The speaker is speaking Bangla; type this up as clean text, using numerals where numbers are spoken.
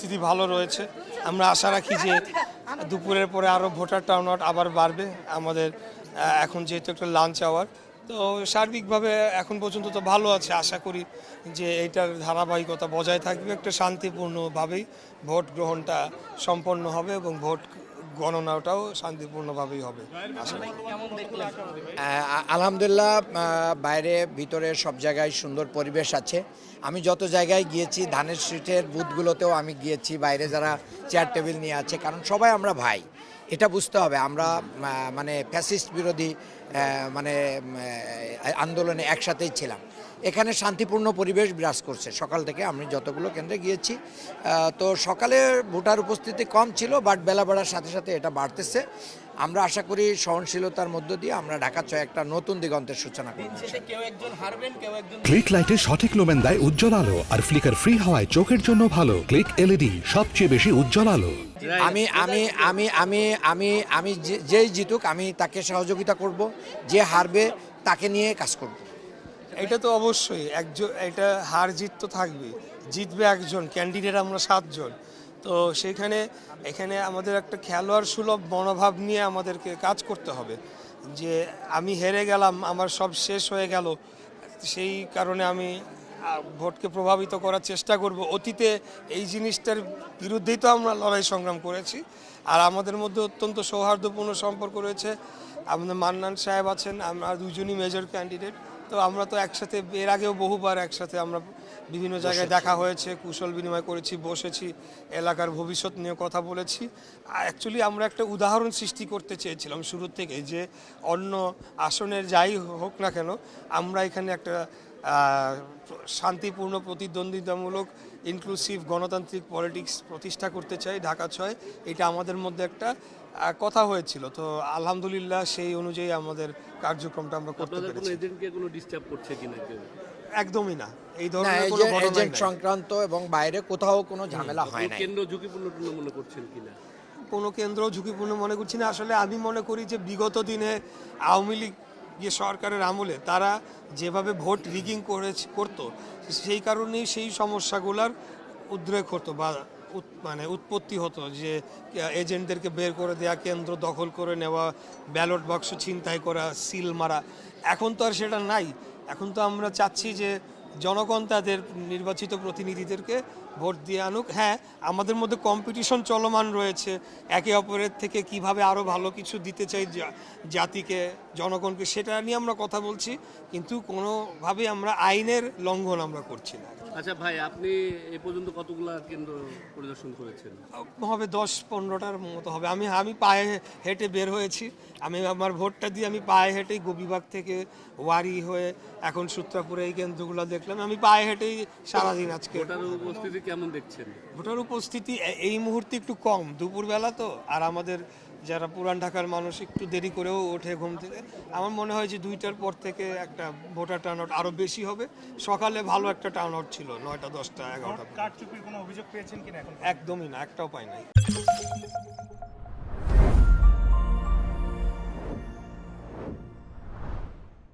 পরিস্থিতি ভালো রয়েছে। আমরা আশা রাখি যে দুপুরের পরে আরও ভোটার টার্ন আউট আবার বাড়বে। আমাদের এখন যেহেতু একটা লাঞ্চ আওয়ার, তো সার্বিকভাবে এখন পর্যন্ত তো ভালো আছে। আশা করি যে এইটার ধারাবাহিকতা বজায় থাকবে, একটা শান্তিপূর্ণভাবেই ভোট গ্রহণটা সম্পন্ন হবে এবং ভোট গণনাটাও শান্তিপূর্ণভাবেই হবে। আলহামদুলিল্লাহ, বাইরে ভিতরে সব জায়গায় সুন্দর পরিবেশ আছে। আমি যত জায়গায় গিয়েছি, ধানের শীটের বুথগুলোতেও আমি গিয়েছি, বাইরে যারা চেয়ার টেবিল নিয়ে আছে, কারণ সবাই আমরা ভাই, এটা বুঝতে হবে। আমরা মানে ফ্যাসিস্ট বিরোধী মানে আন্দোলনে একসাথেই ছিলাম। এখানে শান্তিপূর্ণ পরিবেশ বিরাজ করছে সকাল থেকে। আমি যতগুলো কেন্দ্রে গিয়েছি, তো সকালে ভোটার উপস্থিতি কম ছিল, বাট বেলা বাড়ার সাথে সাথে এটা বাড়তেছে। আমরা আশা করি সহনশীলতার মধ্য দিয়ে আমরা ঢাকা ৬ একটা নতুন দিগন্তের সূচনা করব। ক্লিক লাইটের সঠিক লোমেন দেয় উজ্জ্বল আলো, আর ফ্লিকার ফ্রি হওয়ায় চোখের জন্য ভালো। ক্লিক এলইডি, সবচেয়ে বেশি উজ্জ্বল আলো। আমি আমি আমি আমি আমি আমি যেই জিতুক আমি তাকে সহযোগিতা করব, যে হারবে তাকে নিয়ে কাজ করব। এটা তো অবশ্যই একজন, এটা হার জিত তো থাকবে। জিতবে একজন, ক্যান্ডিডেট আমরা 7 জন। তো এখানে আমাদের একটা খেলোয়াড় সুলভ মনোভাব নিয়ে আমাদেরকে কাজ করতে হবে। যে আমি হেরে গেলাম, আমার সব শেষ হয়ে গেল, সেই কারণে আমি ভোটকে প্রভাবিত করার চেষ্টা করব। অতীতে এই জিনিসটার বিরুদ্ধেই তো আমরা লড়াই সংগ্রাম করেছি। আর আমাদের মধ্যে অত্যন্ত সৌহার্দ্যপূর্ণ সম্পর্ক রয়েছে। আমাদের মান্নান সাহেব আছেন, আমরা দুজনই মেজর ক্যান্ডিডেট। তো আমরা তো একসাথে এর আগেও বহুবার একসাথে আমরা বিভিন্ন জায়গায় দেখা হয়েছে, কুশল বিনিময় করেছি, বসেছি, এলাকার ভবিষ্যৎ নিয়ে কথা বলেছি। অ্যাকচুয়ালি আমরা একটা উদাহরণ সৃষ্টি করতে চেয়েছিলাম শুরু থেকে, যে অন্য আসনের যাই হোক না কেন, আমরা এখানে একটা শান্তিপূর্ণ প্রতিদ্বন্দ্বিতামূলক ইনক্লুসিভ গণতান্ত্রিক পলিটিক্স প্রতিষ্ঠা করতে চাই ঢাকা ৬। এটা আমাদের মধ্যে একটা কথা হয়েছিল। তো আলহামদুলিল্লাহ সেই অনুযায়ী আমাদের কার্যক্রমটা আমরা করতে পেরেছি। এজেন্টকে কোনো ডিস্টার্ব করছে কিনা কেউ? একদমই না, এই ধরনের কোনো ঘটনা এজেন্ট সংক্রান্ত এবং বাইরে কোথাও কোনো ঝামেলা হয় না। কেন্দ্র ঝুঁকিপূর্ণ মনে করছেন কিনা? কোনো কেন্দ্র ঝুঁকিপূর্ণ মনে করছি না। আসলে আমি মনে করি যে বিগত দিনে আওয়ামী লীগ যে সরকারের আমলে তারা যেভাবে ভোট রিগিং করতো, সেই কারণেই সেই সমস্যাগুলোর উদ্রেক হতো বা মানে উৎপত্তি হতো, যে এজেন্টদেরকে বের করে দেওয়া, কেন্দ্র দখল করে নেওয়া, ব্যালট বাক্স ছিনতাই করা, সিল মারা। এখন তো আর সেটা নাই। এখন তো আমরা চাচ্ছি যে জনগণ তাদের নির্বাচিত প্রতিনিধিদেরকে ভোট দিয়ে আনুক। হ্যাঁ, আমাদের মধ্যে কম্পিটিশন চলমান রয়েছে, একে অপরের থেকে কিভাবে আরও ভালো কিছু দিতে চাই জাতিকে, জনগণকে, সেটা নিয়ে আমরা কথা বলছি। কিন্তু কোনোভাবেই আমরা আইনের লঙ্ঘন আমরা করছি না। আচ্ছা ভাই, আপনি এই পর্যন্ত কতগুলা কেন্দ্র পরিদর্শন করেছেন? হবে 10-15টার মতো হবে। আমি পায়ে হেঁটে বের হয়েছি। আমি আমার ভোটটা দিয়ে আমি পায়ে হেঁটেই গোপীবাগ থেকে ওয়ারি হয়ে এখন সূত্রাপুরে এই কেন্দ্রগুলো দেখলাম। আমি পায়ে হেঁটেই সারাদিন আজকে। ভোটার উপস্থিতি কেমন দেখছেন? ভোটার উপস্থিতি এই মুহূর্তে একটু কম, দুপুরবেলা তো। আর আমাদের যারা পুরান ঢাকার মানুষ একটু দেরি করেও ওঠে ঘুম থেকে, আমার মনে হয় যে 2টার পর থেকে একটা ভোটার টার্ন আউট আরও বেশি হবে। সকালে ভালো একটা টার্ন আউট ছিল, 9টা, 10টা, 11টা। কারচুপির কোনো অভিযোগ পেয়েছেন কিনা এখন? একদমই না, একটাও পাই নাই।